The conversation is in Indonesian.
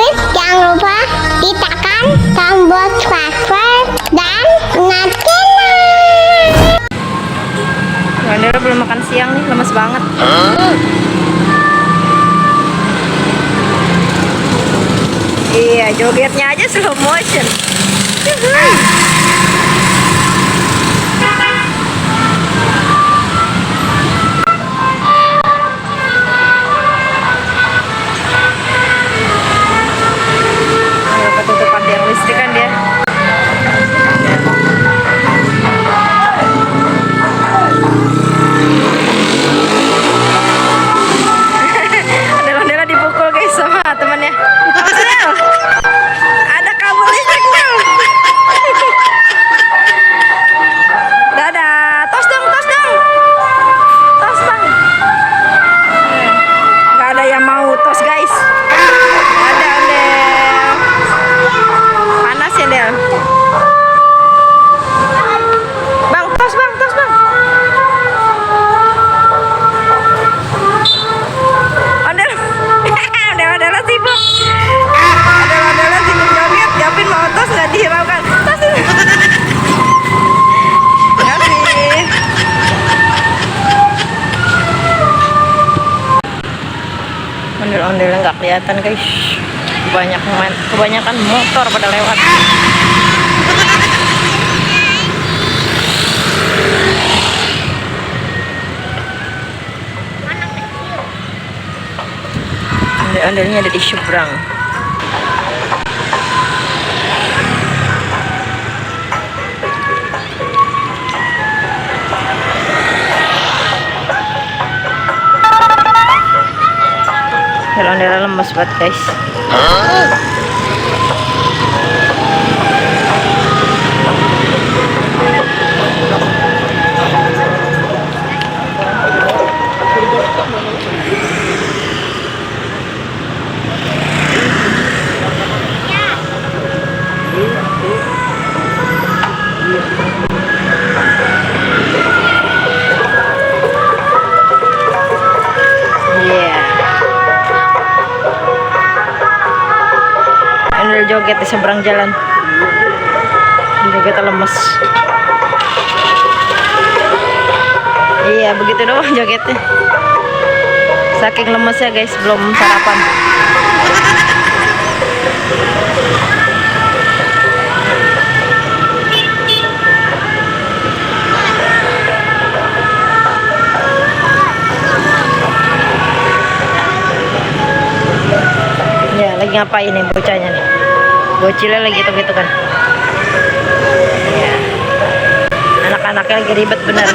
Jangan lupa tekan tombol subscribe dan nyalakan. Wandera belum makan siang nih, lemes banget. Iya, jogetnya aja slow motion. Ketutupan tiang listrik kan dia. Ondel-ondel dipukul guys sama temannya. Ondel, ada kabel listrik Del. Dadah, tos dong, tos dong, tos bang. Nggak ada yang mau tos guys. Ada Ondel. Panas ya Del. Bang, tos bang, tos bang. Ondel, ondel sibuk. Ondel sibuk joget. Gavin mau tos nggak dihiraukan. Tos. Gavin. Ondel-ondelnya nggak kelihatan guys. Kebanyakan motor pada lewat. Ondel-ondelnya ada di seberang. Ondel-ondel lemes banget guys. Joget di seberang jalan. Joget lemes. Iya, begitu doang jogetnya. Saking lemesnya guys, belum sarapan. Ya, lagi ngapain nih bocahnya nih? Bocilnya lagi gitu kan ya. Anak-anaknya lagi ribet bener.